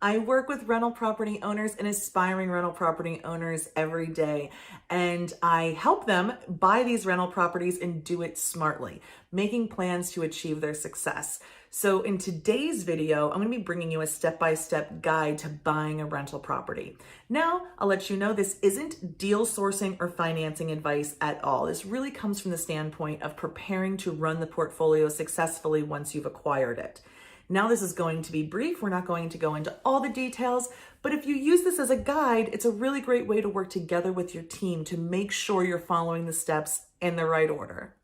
I work with rental property owners and aspiring rental property owners every day, and I help them buy these rental properties and do it smartly, making plans to achieve their success. So in today's video, I'm going to be bringing you a step-by-step guide to buying a rental property. Now, I'll let you know this isn't deal sourcing or financing advice at all. This really comes from the standpoint of preparing to run the portfolio successfully once you've acquired it. Now this is going to be brief. We're not going to go into all the details, but if you use this as a guide, it's a really great way to work together with your team to make sure you're following the steps in the right order.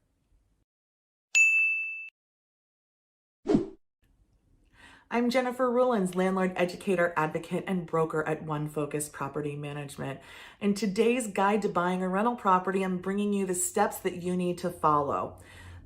I'm Jennifer Ruelens, landlord, educator, advocate, and broker at One Focus Property Management. In today's guide to buying a rental property, I'm bringing you the steps that you need to follow.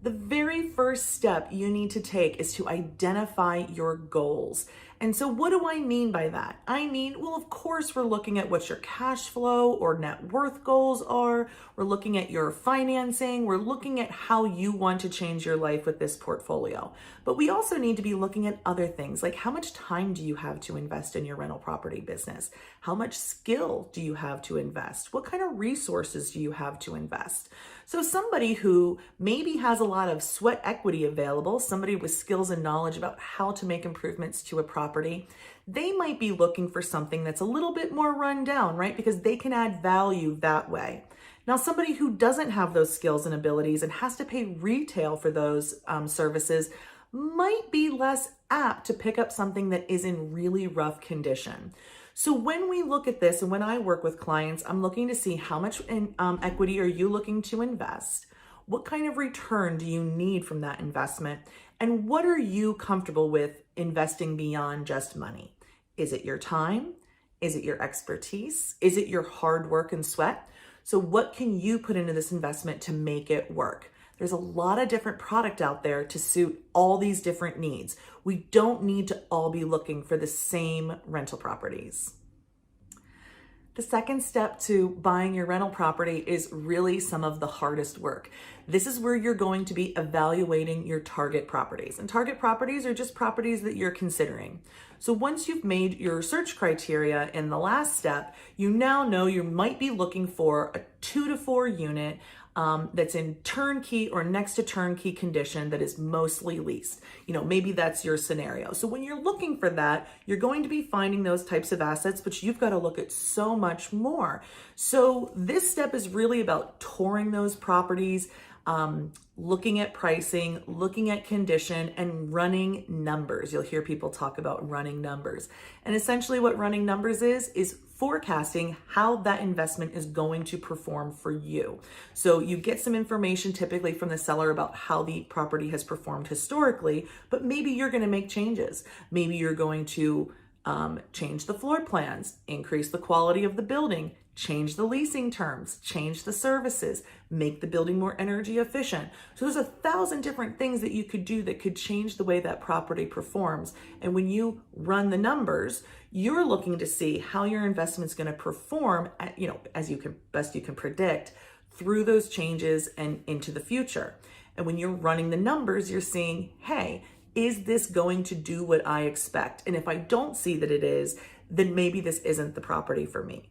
The very first step you need to take is to identify your goals. And so what do I mean by that? I mean, well, of course, we're looking at what your cash flow or net worth goals are. We're looking at your financing. We're looking at how you want to change your life with this portfolio. But we also need to be looking at other things, like how much time do you have to invest in your rental property business? How much skill do you have to invest? What kind of resources do you have to invest? So somebody who maybe has a lot of sweat equity available, somebody with skills and knowledge about how to make improvements to a property, they might be looking for something that's a little bit more run down, right? Because they can add value that way. Now, somebody who doesn't have those skills and abilities and has to pay retail for those services might be less apt to pick up something that is in really rough condition. So when we look at this and when I work with clients, I'm looking to see how much equity are you looking to invest? What kind of return do you need from that investment? And what are you comfortable with investing beyond just money? Is it your time? Is it your expertise? Is it your hard work and sweat? So what can you put into this investment to make it work? There's a lot of different product out there to suit all these different needs. We don't need to all be looking for the same rental properties. The second step to buying your rental property is really some of the hardest work. This is where you're going to be evaluating your target properties. And target properties are just properties that you're considering. So once you've made your search criteria in the last step, you now know you might be looking for a 2 to 4 unit that's in turnkey or next to turnkey condition that is mostly leased. Maybe that's your scenario. So when you're looking for that, you're going to be finding those types of assets, but you've got to look at so much more. So this step is really about touring those properties, looking at pricing, looking at condition, and running numbers. You'll hear people talk about running numbers. And essentially what running numbers is forecasting how that investment is going to perform for you. So you get some information typically from the seller about how the property has performed historically, but maybe you're going to make changes. Maybe you're going to change the floor plans, increase the quality of the building, change the leasing terms, change the services, make the building more energy efficient. So there's 1,000 different things that you could do that could change the way that property performs. And when you run the numbers, you're looking to see how your investment's going to perform at, as best you can predict through those changes and into the future. And when you're running the numbers, you're seeing, hey, is this going to do what I expect? And if I don't see that it is, then maybe this isn't the property for me.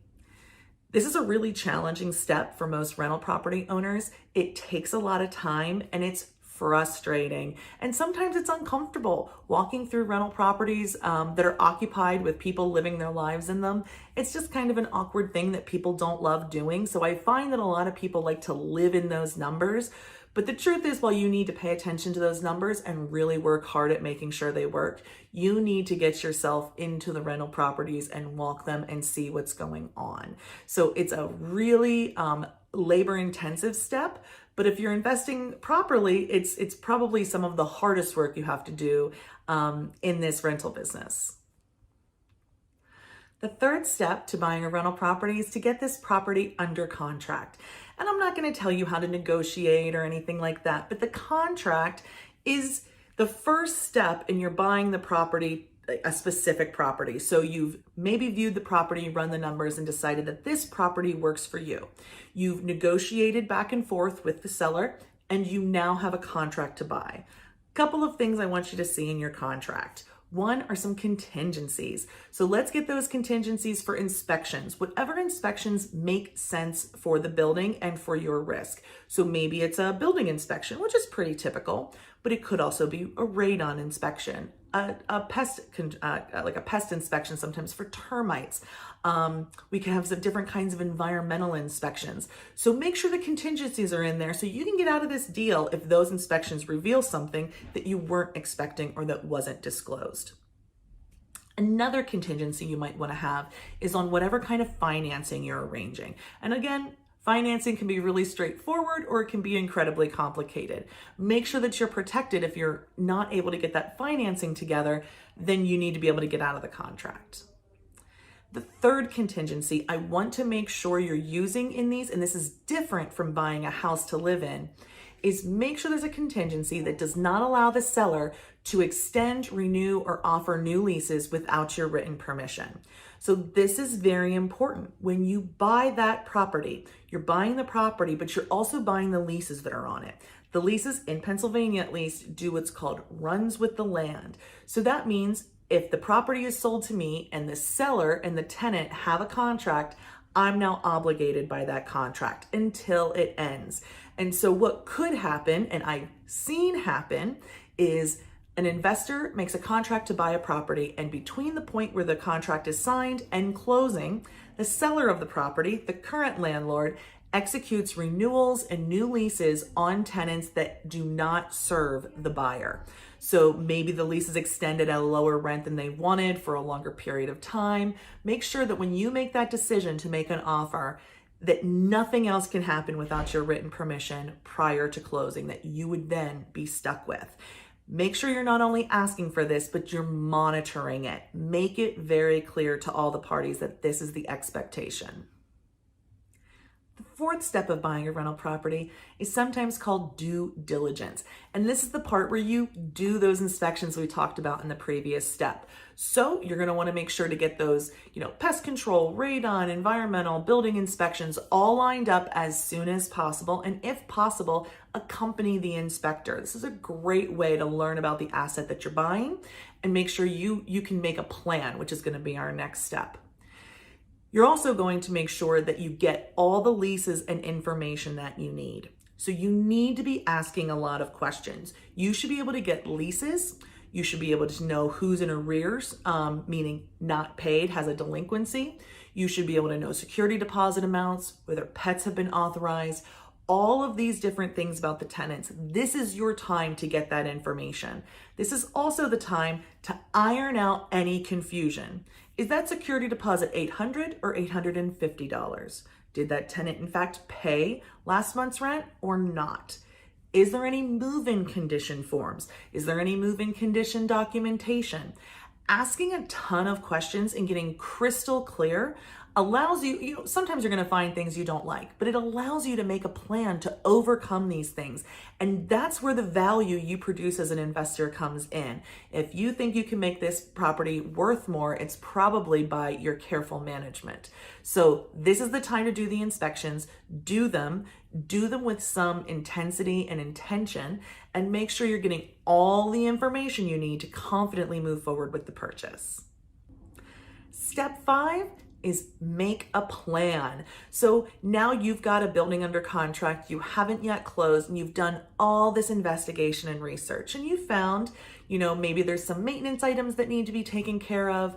This is a really challenging step for most rental property owners. It takes a lot of time and it's frustrating. And sometimes it's uncomfortable walking through rental properties that are occupied with people living their lives in them. It's just kind of an awkward thing that people don't love doing. So I find that a lot of people like to live in those numbers. But the truth is, while you need to pay attention to those numbers and really work hard at making sure they work, you need to get yourself into the rental properties and walk them and see what's going on. So it's a really labor-intensive step, but if you're investing properly, it's probably some of the hardest work you have to do in this rental business. The third step to buying a rental property is to get this property under contract. And I'm not going to tell you how to negotiate or anything like that, but the contract is the first step in your buying the property, a specific property. So you've maybe viewed the property, run the numbers, and decided that this property works for you. You've negotiated back and forth with the seller, and you now have a contract to buy. A couple of things I want you to see in your contract. One are some contingencies. So let's get those contingencies for inspections. Whatever inspections make sense for the building and for your risk. So maybe it's a building inspection, which is pretty typical, but it could also be a radon inspection, a pest, like a pest inspection sometimes for termites. We can have some different kinds of environmental inspections. So make sure the contingencies are in there so you can get out of this deal if those inspections reveal something that you weren't expecting or that wasn't disclosed. Another contingency you might want to have is on whatever kind of financing you're arranging. And again, financing can be really straightforward or it can be incredibly complicated. Make sure that you're protected. If you're not able to get that financing together, then you need to be able to get out of the contract. The third contingency I want to make sure you're using in these, and this is different from buying a house to live in, is make sure there's a contingency that does not allow the seller to extend, renew, or offer new leases without your written permission. So this is very important. When you buy that property, you're buying the property, but you're also buying the leases that are on it. The leases in Pennsylvania, at least, do what's called runs with the land. So that means if the property is sold to me and the seller and the tenant have a contract, I'm now obligated by that contract until it ends. And so what could happen, and I've seen happen, is an investor makes a contract to buy a property, and between the point where the contract is signed and closing, the seller of the property, the current landlord, executes renewals and new leases on tenants that do not serve the buyer. So maybe the lease is extended at a lower rent than they wanted for a longer period of time. Make sure that when you make that decision to make an offer, that nothing else can happen without your written permission prior to closing that you would then be stuck with. Make sure you're not only asking for this, but you're monitoring it. Make it very clear to all the parties that this is the expectation. The fourth step of buying a rental property is sometimes called due diligence. And this is the part where you do those inspections we talked about in the previous step. So you're going to want to make sure to get those, pest control, radon, environmental, building inspections all lined up as soon as possible. And if possible, accompany the inspector. This is a great way to learn about the asset that you're buying and make sure you can make a plan, which is going to be our next step. You're also going to make sure that you get all the leases and information that you need. So you need to be asking a lot of questions. You should be able to get leases. You should be able to know who's in arrears, meaning not paid, has a delinquency. You should be able to know security deposit amounts, whether pets have been authorized, all of these different things about the tenants. This is your time to get that information. This is also the time to iron out any confusion. Is that security deposit $800 or $850? Did that tenant in fact pay last month's rent or not? Is there any move-in condition forms? Is there any move-in condition documentation? Asking a ton of questions and getting crystal clear allows you, sometimes you're going to find things you don't like, but it allows you to make a plan to overcome these things. And that's where the value you produce as an investor comes in. If you think you can make this property worth more, it's probably by your careful management. So this is the time to do the inspections, do them with some intensity and intention, and make sure you're getting all the information you need to confidently move forward with the purchase. Step 5 is make a plan. So now you've got a building under contract, you haven't yet closed, and you've done all this investigation and research, and you found, maybe there's some maintenance items that need to be taken care of,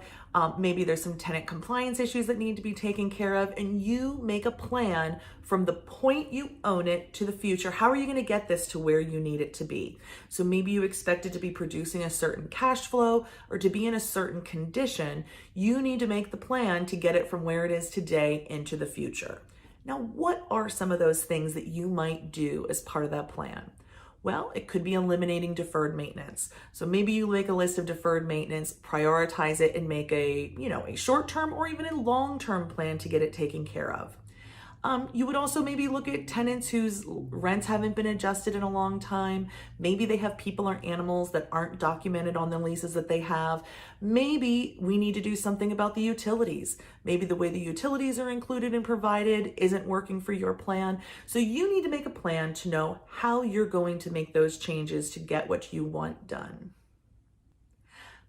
maybe there's some tenant compliance issues that need to be taken care of, and you make a plan from the point you own it to the future. How are you going to get this to where you need it to be? So maybe you expect it to be producing a certain cash flow or to be in a certain condition. You need to make the plan to get it from where it is today into the future. Now, what are some of those things that you might do as part of that plan? Well, it could be eliminating deferred maintenance. So maybe you make a list of deferred maintenance, prioritize it, and make a short-term or even a long-term plan to get it taken care of. You would also maybe look at tenants whose rents haven't been adjusted in a long time. Maybe they have people or animals that aren't documented on the leases that they have. Maybe we need to do something about the utilities. Maybe the way the utilities are included and provided isn't working for your plan. So you need to make a plan to know how you're going to make those changes to get what you want done.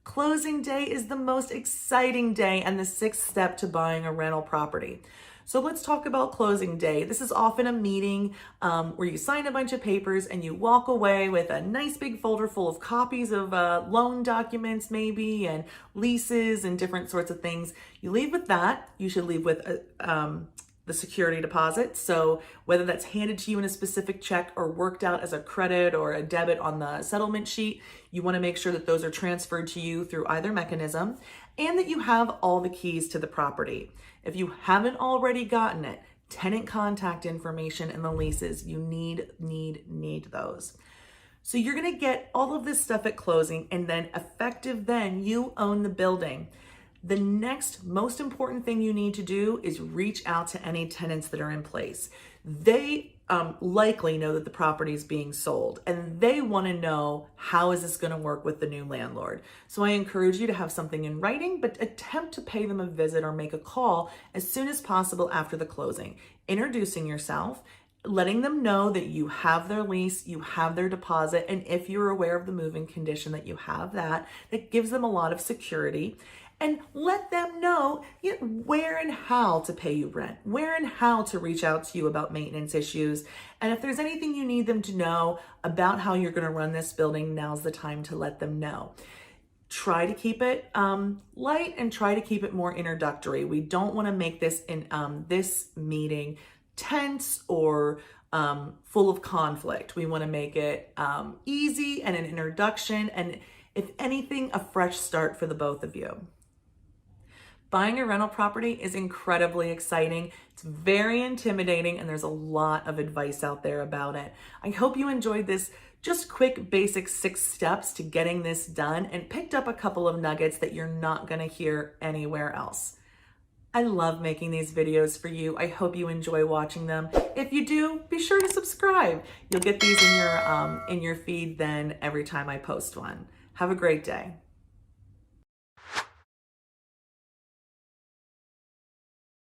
Closing day is the most exciting day and the sixth step to buying a rental property. So let's talk about closing day. This is often a meeting where you sign a bunch of papers and you walk away with a nice big folder full of copies of loan documents maybe, and leases and different sorts of things. You leave with that. You should leave with the security deposit. So whether that's handed to you in a specific check or worked out as a credit or a debit on the settlement sheet, you want to make sure that those are transferred to you through either mechanism, and that you have all the keys to the property. If you haven't already gotten it, tenant contact information and the leases, you need those. So you're going to get all of this stuff at closing, and then effective then, you own the building. The next most important thing you need to do is reach out to any tenants that are in place. They likely know that the property is being sold, and they want to know, how is this going to work with the new landlord? So I encourage you to have something in writing, but attempt to pay them a visit or make a call as soon as possible after the closing, introducing yourself, letting them know that you have their lease, you have their deposit, and if you're aware of the move-in condition, that you have that. That gives them a lot of security. And let them know where and how to pay you rent, where and how to reach out to you about maintenance issues. And if there's anything you need them to know about how you're going to run this building, now's the time to let them know. Try to keep it light and try to keep it more introductory. We don't want to make this this meeting tense or full of conflict. We want to make it easy and an introduction, and if anything, a fresh start for the both of you. Buying a rental property is incredibly exciting. It's very intimidating, and there's a lot of advice out there about it. I hope you enjoyed this just quick, basic 6 steps to getting this done and picked up a couple of nuggets that you're not going to hear anywhere else. I love making these videos for you. I hope you enjoy watching them. If you do, be sure to subscribe. You'll get these in your feed then every time I post one. Have a great day.